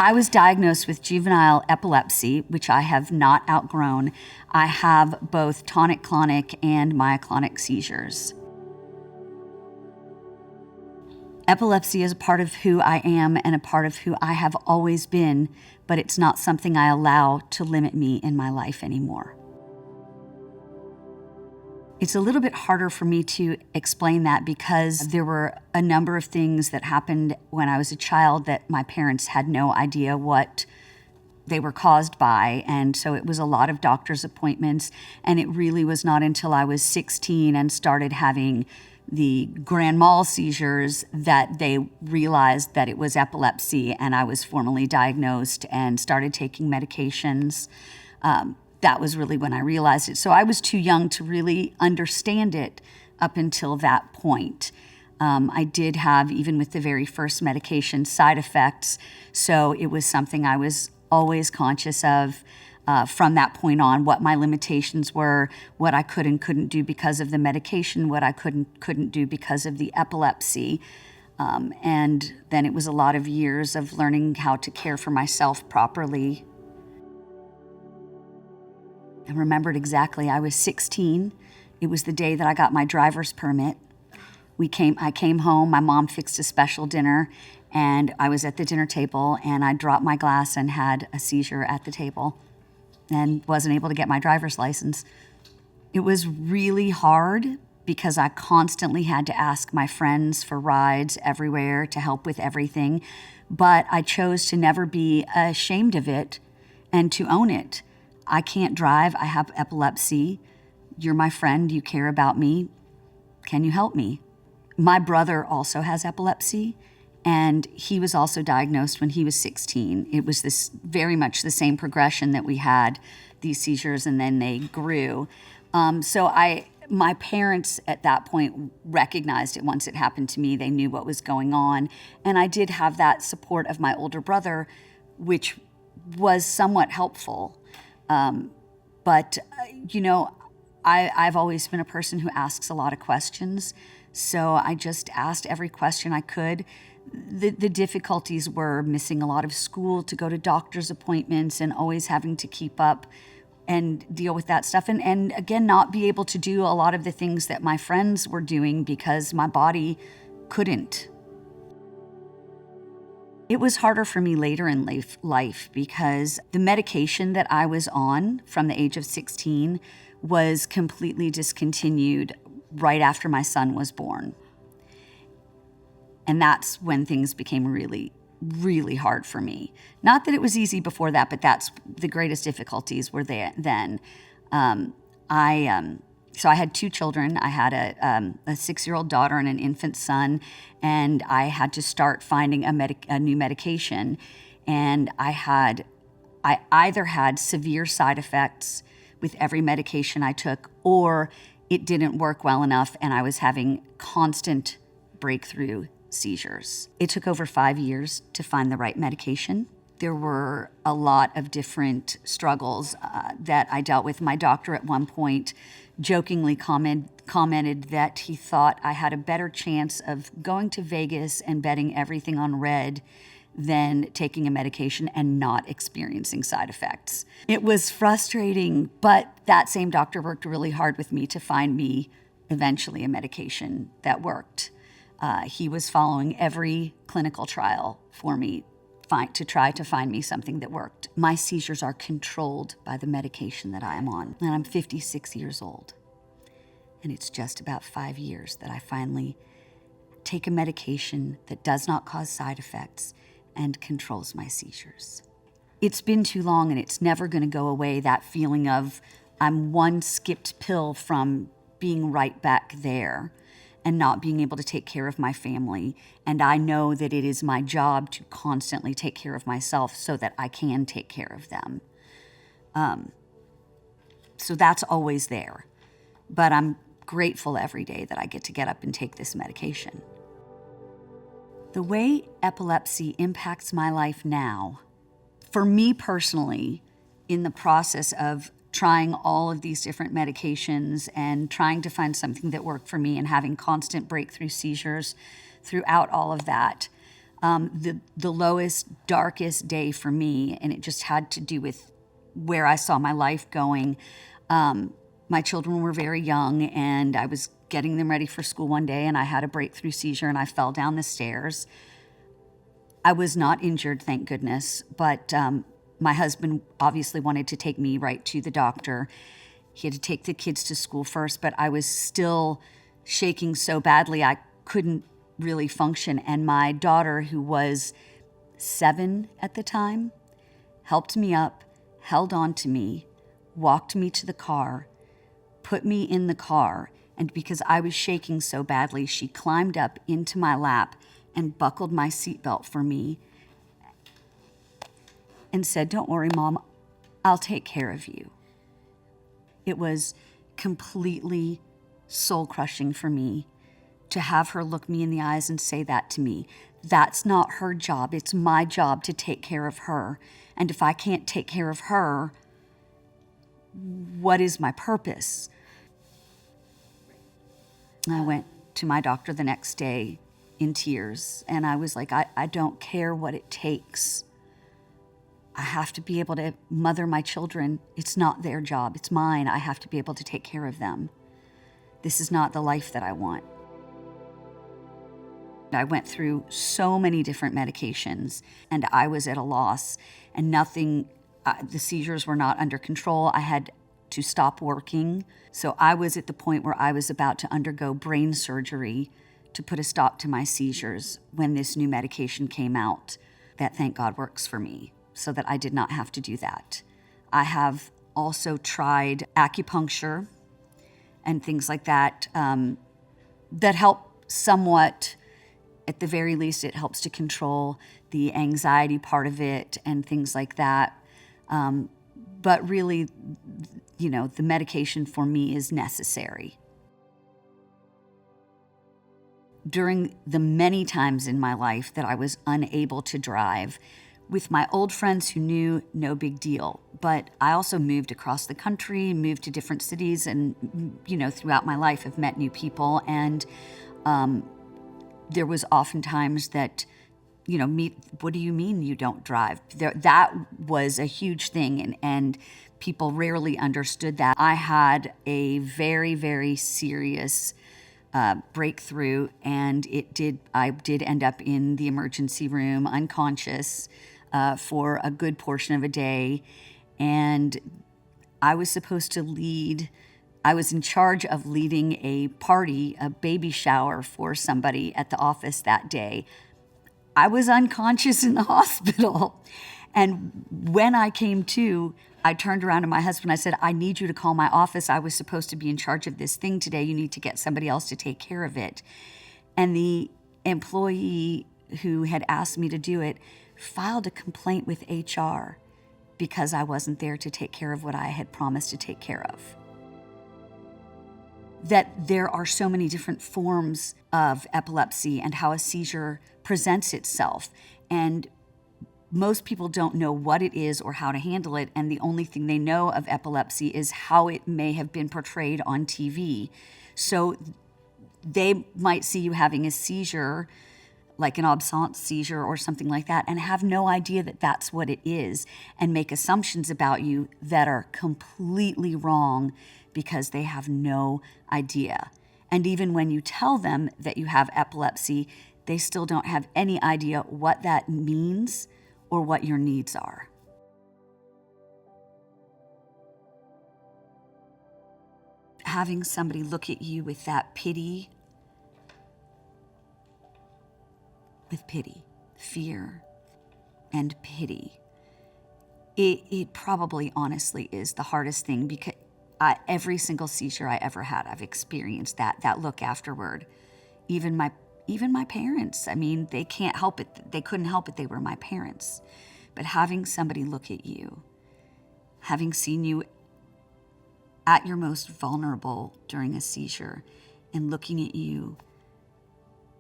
I was diagnosed with juvenile epilepsy, which I have not outgrown. I have both tonic-clonic and myoclonic seizures. Epilepsy is a part of who I am and a part of who I have always been, but it's not something I allow to limit me in my life anymore. It's a little bit harder for me to explain that because there were a number of things that happened when I was a child that my parents had no idea what they were caused by. And so it was a lot of doctor's appointments. And it really was not until I was 16 and started having the grand mal seizures that they realized that it was epilepsy, and I was formally diagnosed and started taking medications. That was really when I realized it. So I was too young to really understand it up until that point. I did have, even with the very first medication, side effects. So it was something I was always conscious of from that point on, what my limitations were, what I could and couldn't do because of the medication, what I couldn't do because of the epilepsy. And then it was a lot of years of learning how to care for myself properly. I remembered exactly, I was 16. It was the day that I got my driver's permit. I came home, my mom fixed a special dinner, and I was at the dinner table, and I dropped my glass and had a seizure at the table and wasn't able to get my driver's license. It was really hard because I constantly had to ask my friends for rides everywhere to help with everything, but I chose to never be ashamed of it and to own it. I can't drive, I have epilepsy. You're my friend, you care about me. Can you help me? My brother also has epilepsy, and he was also diagnosed when he was 16. It was this very much the same progression that we had, these seizures, and then they grew. My parents at that point recognized it once it happened to me. They knew what was going on. And I did have that support of my older brother, which was somewhat helpful. I've always been a person who asks a lot of questions. So I just asked every question I could. The difficulties were missing a lot of school to go to doctor's appointments and always having to keep up and deal with that stuff. And again, not be able to do a lot of the things that my friends were doing because my body couldn't. It was harder for me later in life because the medication that I was on from the age of 16 was completely discontinued right after my son was born. And that's when things became really, really hard for me. Not that it was easy before that, but that's the greatest difficulties were there then. So I had two children. I had a 6-year-old daughter and an infant son, and I had to start finding a new medication. And I either had severe side effects with every medication I took, or it didn't work well enough, and I was having constant breakthrough seizures. It took over 5 years to find the right medication. There were a lot of different struggles that I dealt with. My doctor at one point jokingly commented that he thought I had a better chance of going to Vegas and betting everything on red than taking a medication and not experiencing side effects. It was frustrating, but that same doctor worked really hard with me to find me eventually a medication that worked. He was following every clinical trial for me to try to find me something that worked. My seizures are controlled by the medication that I am on, and I'm 56 years old. And it's just about 5 years that I finally take a medication that does not cause side effects and controls my seizures. It's been too long, and it's never going to go away, that feeling of I'm one skipped pill from being right back there and not being able to take care of my family. And I know that it is my job to constantly take care of myself so that I can take care of them. So that's always there. But I'm grateful every day that I get up and take this medication. The way epilepsy impacts my life now, for me personally, in the process of trying all of these different medications and trying to find something that worked for me and having constant breakthrough seizures throughout all of that, the lowest, darkest day for me, and it just had to do with where I saw my life going. My children were very young, and I was getting them ready for school one day, and I had a breakthrough seizure, and I fell down the stairs. I was not injured, thank goodness, but my husband obviously wanted to take me right to the doctor. He had to take the kids to school first, but I was still shaking so badly I couldn't really function. And my daughter, who was 7 at the time, helped me up, held on to me, walked me to the car, put me in the car, and because I was shaking so badly, she climbed up into my lap and buckled my seatbelt for me and said, "Don't worry, Mom, I'll take care of you." It was completely soul-crushing for me to have her look me in the eyes and say that to me. That's not her job. It's my job to take care of her. And if I can't take care of her, what is my purpose? I went to my doctor the next day in tears, and I was like, I don't care what it takes. I have to be able to mother my children. It's not their job. It's mine. I have to be able to take care of them. This is not the life that I want. I went through so many different medications, and I was at a loss, and nothing, the seizures were not under control. I had to stop working. So I was at the point where I was about to undergo brain surgery to put a stop to my seizures when this new medication came out that, thank God, works for me, so that I did not have to do that. I have also tried acupuncture and things like that that help somewhat. At the very least, it helps to control the anxiety part of it and things like that. But really, the medication for me is necessary. During the many times in my life that I was unable to drive, with my old friends who knew, no big deal. But I also moved across the country, moved to different cities, and, throughout my life have met new people. And there was oftentimes that, what do you mean you don't drive? That was a huge thing, and people rarely understood that. I had a very, very serious breakthrough, and I did end up in the emergency room, unconscious, for a good portion of a day. And I was supposed to I was in charge of leading a party, a baby shower for somebody at the office that day. I was unconscious in the hospital. And when I came to, I turned around to my husband. I said, "I need you to call my office. I was supposed to be in charge of this thing today. You need to get somebody else to take care of it." And the employee who had asked me to do it filed a complaint with HR because I wasn't there to take care of what I had promised to take care of. That there are so many different forms of epilepsy and how a seizure presents itself. And most people don't know what it is or how to handle it, and the only thing they know of epilepsy is how it may have been portrayed on TV. So they might see you having a seizure, like an absence seizure or something like that, and have no idea that that's what it is, and make assumptions about you that are completely wrong because they have no idea. And even when you tell them that you have epilepsy, they still don't have any idea what that means or what your needs are. Having somebody look at you with that pity, fear and pity, it probably honestly is the hardest thing, because every single seizure I ever had, I've experienced that look afterward. Even my parents, they can't help it. They couldn't help it. They were my parents. But having somebody look at you, having seen you at your most vulnerable during a seizure, and looking at you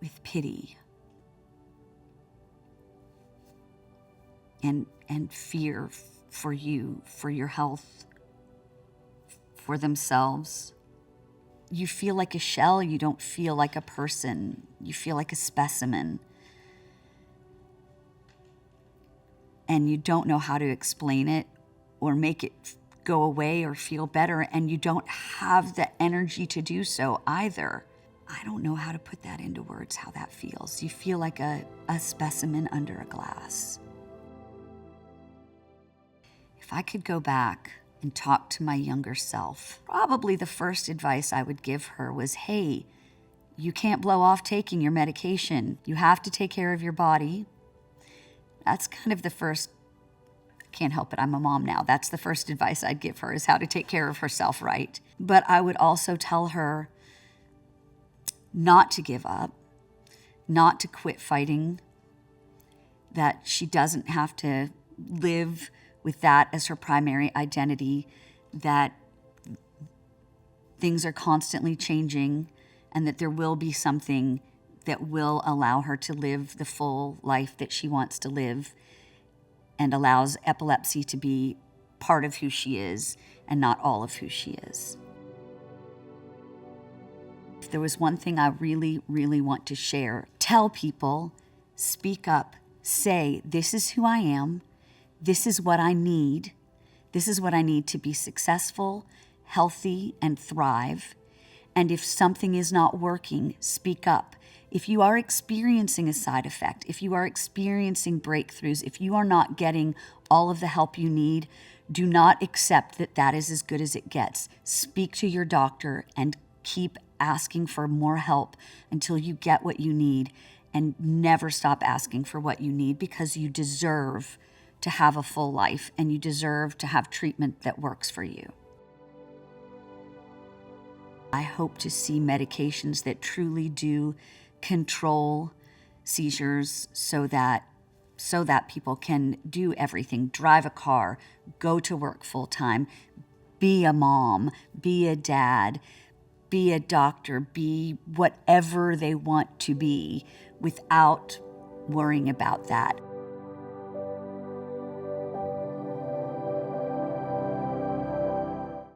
with pity and fear for you, for your health, for themselves. You feel like a shell. You don't feel like a person. You feel like a specimen. and you don't know how to explain it or make it go away or feel better, and you don't have the energy to do so either. I don't know how to put that into words, how that feels. You feel like a specimen under a glass. If I could go back and talk to my younger self, probably the first advice I would give her was, hey, you can't blow off taking your medication. You have to take care of your body. That's kind of the first, I can't help it, I'm a mom now. That's the first advice I'd give her, is how to take care of herself right. But I would also tell her not to give up, not to quit fighting, that she doesn't have to live with that as her primary identity, that things are constantly changing, and that there will be something that will allow her to live the full life that she wants to live, and allows epilepsy to be part of who she is and not all of who she is. If there was one thing I really, really want to share, tell people, speak up, say, this is who I am, this is what I need, this is what I need to be successful, healthy, and thrive. And if something is not working, speak up. If you are experiencing a side effect, if you are experiencing breakthroughs, if you are not getting all of the help you need, do not accept that that is as good as it gets. Speak to your doctor and keep asking for more help until you get what you need, and never stop asking for what you need, because you deserve to have a full life and you deserve to have treatment that works for you. I hope to see medications that truly do control seizures so that people can do everything, drive a car, go to work full time, be a mom, be a dad, be a doctor, be whatever they want to be without worrying about that.